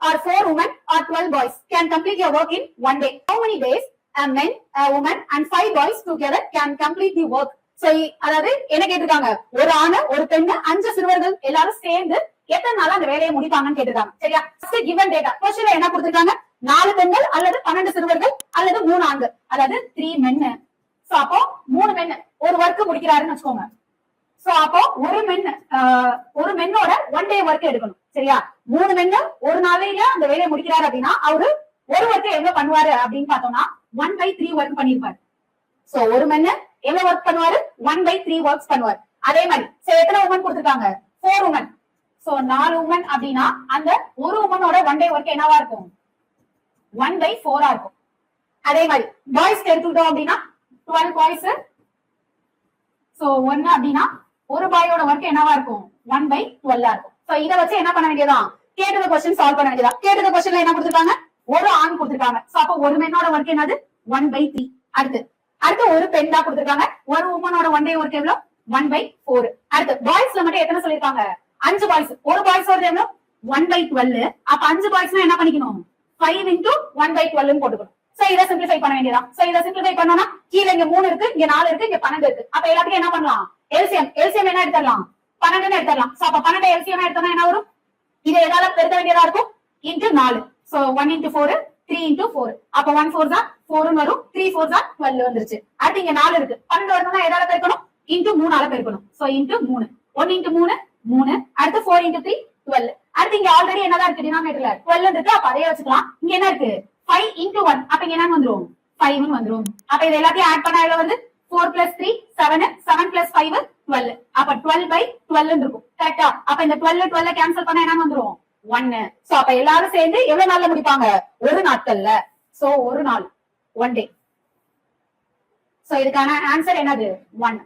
or 4 women or 12 boys can complete your work in 1 day. How many days a man, a woman and 5 boys together can complete the work? So அதாவது என்ன கேட்டிருக்காங்க, ஒரு ஆணு ஒரு பெண்ணு 5 சிறுவர்கள் எல்லாரும் சேர்ந்து எத்தனை நாள் அந்த வேலையை முடிப்பாங்கன்னு கேட்டிருக்காங்க. சரியா? given data क्वेश्चनல என்ன கொடுத்திருக்காங்க, 4 பெண்கள் அல்லது 12 சிறுவர்கள் அல்லது 3 ஆண்கள், அதாவது 3 men. சோ அப்போ 3 men ஒரு வர்க் முடிக்கிறாருன்னு வெச்சுக்கோங்க. சோ அப்போ ஒரு மென்னோட 1 day வர்க் எடுக்கணும். சரியா? 3 men ஒரு நாளையில அந்த வேலையை முடிக்கிறாரு அப்படின்னா அவரு ஒரு வர்க் எவ்வளவு பண்ணுவாரு அப்படின்னு பார்த்தோம்னா 1/3 வர்க் பண்ணிருப்பாரு. சோ ஒரு மென்னு எவ்வளவு வர்க் பண்ணுவாரு, 1/3 வர்க்ஸ் பண்ணுவாரு. அதே மாதிரி எத்தனை உமன் கொடுத்திருக்காங்க, 4 உமன். சோ 4 உமன் அப்படின்னா அந்த ஒரு உமனோட 1 day வர்க் என்னவா இருக்கும், 1/4 இருக்கும். அதே மாதிரி பாய்ஸ் எடுத்துக்கிட்டோம் அப்படின்னா 12 பாய்ஸ். சோ 1 அப்படின்னா ஒரு பாயோட வர்க் என்னவா இருக்கும், 1/12 இருக்கும். சோ இத வச்சு என்ன பண்ண வேண்டியதான், கேட்டத क्वेश्चन சால்வ் பண்ண வேண்டியதா. கேட்டத क्वेश्चनல என்ன கொடுத்திருக்காங்க, ஒரு ஆண் கொடுத்திருக்காங்க. சோ அப்ப ஒரு மென்னோட வர்க் என்னது, 1/3. அடுத்து ஒரு பெண் தான் கொடுத்திருக்காங்க. ஒரு உமனோட 1 day வர்க் எவ்வளவு, 1/4. அடுத்து பாய்ஸ்ல மட்டும் எத்தனை சொல்லிருக்காங்க, 5 பாய்ஸ். ஒரு பாய்ஸோட எவ்வளவு, 1/12. அப்ப 5 பாய்ஸ்னா என்ன பண்ணிக்கணும், 5 into 1/12 போட்டுக்கணும். சோ இத சிம்பிளிஃபை பண்ண வேண்டியதா. சோ இத சிம்பிளிஃபை பண்ணோம்னா கீழ இங்க 3 இருக்கு, இங்க 4 இருக்கு, இங்க 12 இருக்கு. அப்ப எல்லாத்துக்கும் என்ன பண்ணலாம், எல்சிஎம் என்ன எடுத்துடலாம், 12 எடுத்துடலாம். சோ அப்ப 12 எல்சிஎம் எடுத்தோம்னா என்ன வரும், இதை எதால பெருக்க வேண்டியதா இருக்கும், into 4. So 1 into 4 3 into 4. அப்ப 1 4s are 4 வரும், 3 4s are 12 வந்துருச்சு. அடுத்து இங்க 4 இருக்கு, 12 வரணும்னா எதால பெருக்கணும், into 3 ஆல பெருக்கணும். So into 3, 1 into 3 3. அடுத்து 4 into 3 12. அடுத்து இங்க ஆல்ரெடி என்னதான் இருக்கு, டினாமினேட்டர்ல 12 இருக்கு. அப்ப அதையே வச்சுக்கலாம். இங்க என்ன இருக்கு, 5 into 1. அப்ப இங்க என்ன வந்துரும், 5 வந்துரும். அப்ப இது எல்லாத்தையும் ஆட் பண்ணா எவ்வளவு வந்து 4 plus 3 7, 7 plus 5 12. அப்ப 12/12 இருக்கும். கரெக்ட்டா? அப்ப இந்த 12 கேன்சல் பண்ணா என்ன வந்துரும், 1. சோ அப்ப எல்லாரும் சேர்ந்து எவ்வளவு நாள்ல முடிப்பாங்க, ஒரு நாட்கள்ல. சோ ஒரு நாள், 1 day. சோ இதுக்கான ஆன்சர் என்னது, 1.